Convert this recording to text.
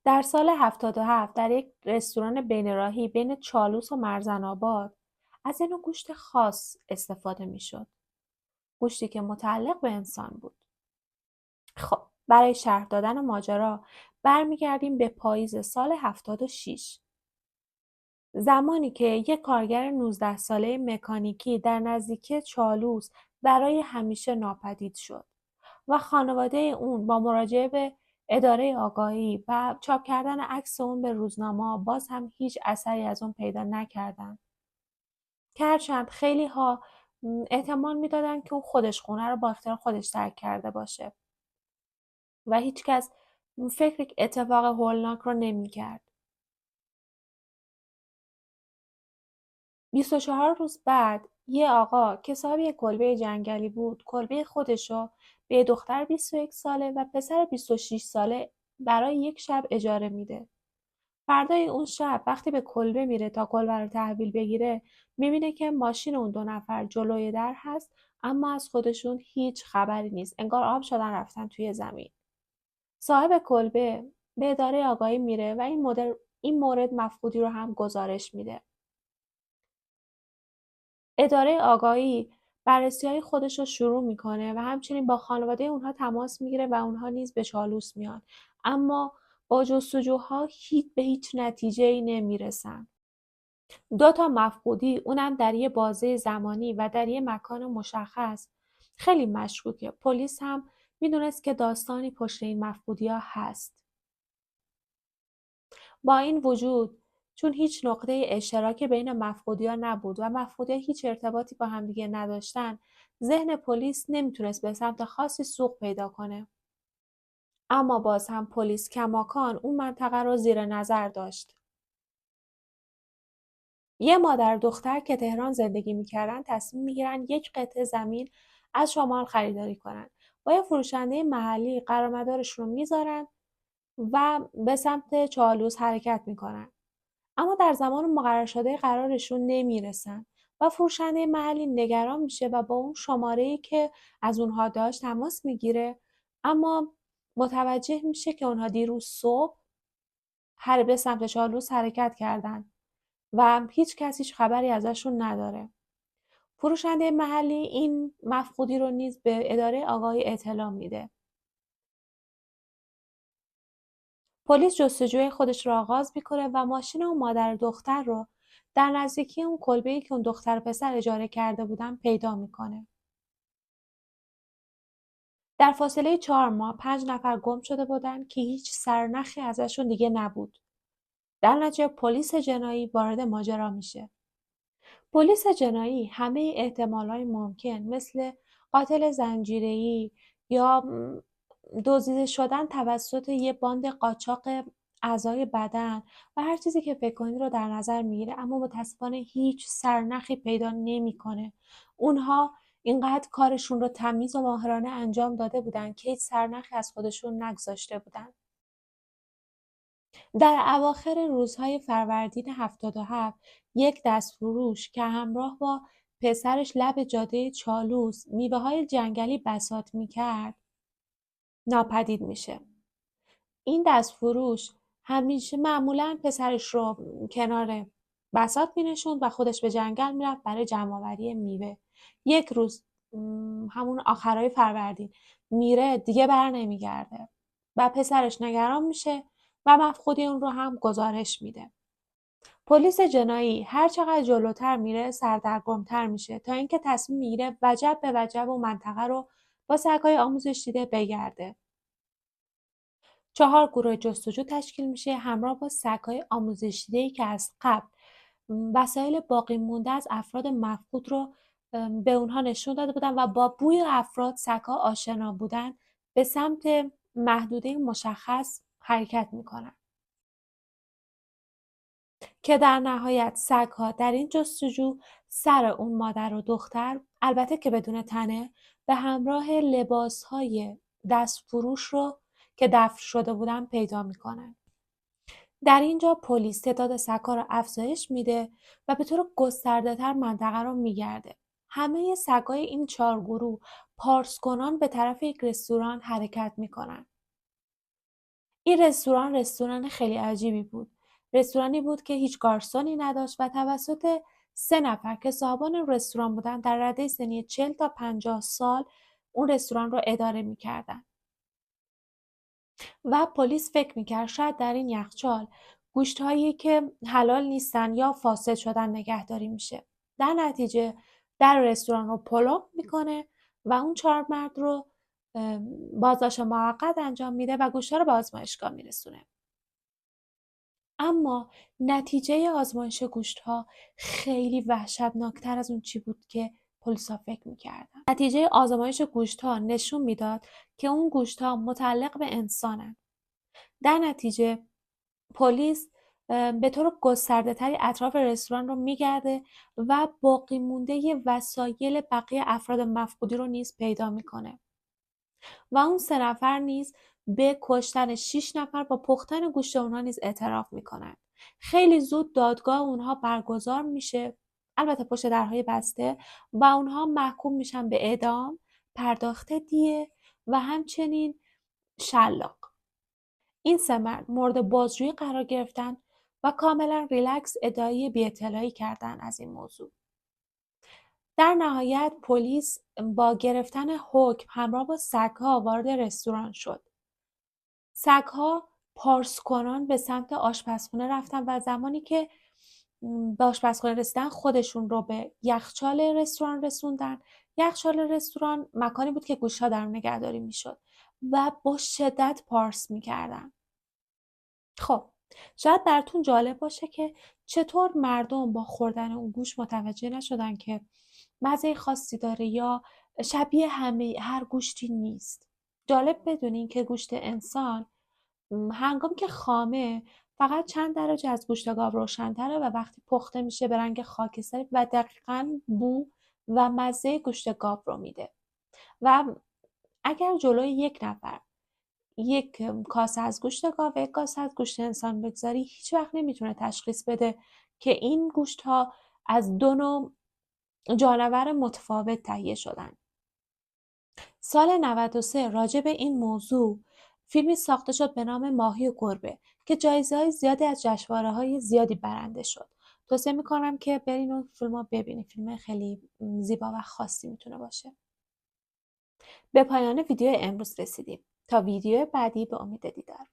در سال 77 در یک رستوران بینراهی بین چالوس و مرزن‌آباد از این نوع گوشت خاص استفاده می‌شد. گوشتی که متعلق به انسان بود. خب برای شرح دادن ماجرا برمیگردیم به پاییز سال 76. زمانی که یک کارگر 19 ساله مکانیکی در نزدیکی چالوس برای همیشه ناپدید شد و خانواده اون با مراجعه به اداره آگاهی و چاپ کردن عکس اون به روزنامه باز هم هیچ اثری از اون پیدا نکردن. که هرچند خیلی ها احتمال میدادن که اون خودش خونه رو با اختیار خودش ترک کرده باشه و هیچکس فکر یک اتفاق هولناک رو نمی‌کرد. 24 روز بعد یه آقا که صاحب یه کلبه جنگلی بود کلبه خودشو به دختر 21 ساله و پسر 26 ساله برای یک شب اجاره میده. فردای اون شب وقتی به کلبه میره تا کلبه رو تحویل بگیره میبینه که ماشین اون 2 نفر جلوی در هست اما از خودشون هیچ خبری نیست. انگار آب شدن رفتن توی زمین. صاحب کلبه به اداره آگاهی میره و این مورد مفقودی رو هم گزارش میده. اداره آگاهی بررسی‌های خودش رو شروع میکنه و همچنین با خانواده اونها تماس میگیره و اونها نیز به چالوس میان. اما با جستجوها به هیچ نتیجه‌ای نمیرسن. 2 مفقودی اونم در یه بازه زمانی و در یه مکان مشخص خیلی مشکوکه. پلیس هم میدونست که داستانی پشت این مفقودی‌ها هست. با این وجود چون هیچ نقطه اشتراکی بین مفقودی‌ها نبود و مفقودی‌ها هیچ ارتباطی با همدیگه نداشتن، ذهن پلیس نمیتونست به سمت خاصی سوق پیدا کنه. اما باز هم پلیس کماکان اون منطقه رو زیر نظر داشت. یه مادر دختر که تهران زندگی میکردن تصمیم میگیرن یک قطعه زمین از شمال خریداری کنن. با یه فروشنده محلی قرارمدارشون رو میذارن و به سمت چالوس حرکت میکنن. اما در زمان مقرر شده قرارشون نمیرسن و فروشنده محلی نگران میشه و با اون شماره‌ای که از اونها داشت تماس میگیره اما متوجه میشه که اونها دیروز صبح به سمت چالوس حرکت کردن و هیچ کس هیچ خبری ازشون نداره. فروشنده محلی این مفقودی رو نیز به اداره آگاهی اطلاع میده. پلیس جستجوی خودش را آغاز میکنه و ماشین اون مادر دختر رو در نزدیکی اون کلبه‌ای که اون دختر و پسر اجاره کرده بودن پیدا میکنه. در فاصله 4 ماه 5 نفر گم شده بودن که هیچ سرنخی ازشون دیگه نبود. در نتیجه پلیس جنایی وارد ماجرا میشه. پلیس جنایی همه احتمالای ممکن مثل قاتل زنجیره‌ای یا دزدیده شدن توسط یه باند قاچاق اعضای بدن و هر چیزی که فکر کنید رو در نظر میگیره اما متاسفانه هیچ سرنخی پیدا نمیکنه. اونها اینقدر کارشون رو تمیز و ماهرانه انجام داده بودن که هیچ سرنخی از خودشون نگذاشته بودن. در اواخر روزهای فروردین 77 یک دستفروش که همراه با پسرش لب جاده چالوس میوه‌های جنگلی بساط میکرد ناپدید میشه. این دستفروش همیشه معمولا پسرش رو کنار بساط مینشوند و خودش به جنگل میرفت برای جمع‌آوری میوه. یک روز همون آخرای فروردین میره دیگه بر نمیگرده و پسرش نگران میشه و مفقودی اون رو هم گزارش میده. پلیس جنایی هر چقدر جلوتر میره سردرگم‌تر میشه تا اینکه تصمیم میگیره وجب به وجب و منطقه رو با سگ‌های آموزش دیده بگرده. 4 گروه جستجو تشکیل میشه همراه با سگ‌های آموزش دیده‌ای که از قبل وسایل باقی مونده از افراد مفقود رو به اونها نشون داده بودن و با بوی افراد سگ‌ها آشنا بودن به سمت محدوده مشخص حرکت میکنن که در نهایت سگ‌ها در این جستجو سر اون مادر و دختر البته که بدون تنه به همراه لباس‌های دستفروش رو که دفن شده بودن پیدا میکنن. در اینجا پلیس تعداد سگ‌ها را افزایش میده و به طور گسترده‌تر منطقه را میگرده. همه سگ‌های این 4 گروه پارسکنان به طرف یک رستوران حرکت میکنن. این رستوران خیلی عجیبی بود. رستورانی بود که هیچ گارسونی نداشت و توسط 3 نفر که صاحبان رستوران بودن در رده سنی 40 تا 50 سال اون رستوران رو اداره می‌کردن. و پلیس فکر می‌کرد شاید در این یخچال گوشت‌هایی که حلال نیستن یا فاسد شدن نگهداری میشه. در نتیجه در رستوران رو پلم میکنه و اون 4 مرد رو بازداشت موقت انجام میده و گوشت‌ها رو به آزمایشگاه میرسونه. اما نتیجه آزمایش گوشت‌ها خیلی وحشتناکتر از اون چی بود که پلیسا فکر می‌کردن. نتیجه آزمایش گوشت‌ها نشون میداد که اون گوشت‌ها متعلق به انسانن. در نتیجه پلیس به طور گسترده‌تری اطراف رستوران رو میگرده و باقی مونده وسایل بقیه افراد مفقودی رو نیز پیدا میکنه و اون 3 نفر نیز به کشتن 6 نفر با پختن گوشت اونها نیز اعتراف میکنن. خیلی زود دادگاه اونها برگزار میشه، البته پشت درهای بسته، و اونها محکوم میشن به اعدام، پرداخت دیه و همچنین شلاق. این 3 مرد مورد بازجویی قرار گرفتن و کاملا ریلکس ادعای بی‌اطلاعی کردن از این موضوع. در نهایت پلیس با گرفتن حکم همراه با سگ‌ها وارد رستوران شد. سگ‌ها پارس‌کنان به سمت آشپزخونه رفتن و زمانی که به آشپزخونه رسیدن خودشون رو به یخچال رستوران رسوندن. یخچال رستوران مکانی بود که گوشت‌ها در اون نگهداری میشد و با شدت پارس میکردن. خب شاید براتون جالب باشه که چطور مردم با خوردن اون گوشت متوجه نشدن که مزه خاصی داره یا شبیه هر گوشتی نیست. جالب بدونین که گوشت انسان هنگامی که خامه فقط چند درجه از گوشت گاو روشن‌تره و وقتی پخته میشه به رنگ خاکستری و دقیقاً بو و مزه گوشت گاو رو میده. و اگر جلوی یک نفر یک کاسه از گوشت گاو و یک کاسه از گوشت انسان بگذاری هیچ وقت نمیتونه تشخیص بده که این گوشت ها از 2 نوع جانور متفاوت تهیه شدن. سال 93 راجع به این موضوع فیلمی ساخته شد به نام ماهی و گربه که جایزه‌های زیادی از جشنواره‌های زیادی برنده شد. توصیه میکنم که برین اون فیلم رو ببینید. فیلم خیلی زیبا و خاصی میتونه باشه. به پایان ویدیو امروز رسیدیم. تا ویدیو بعدی به امید دیدار.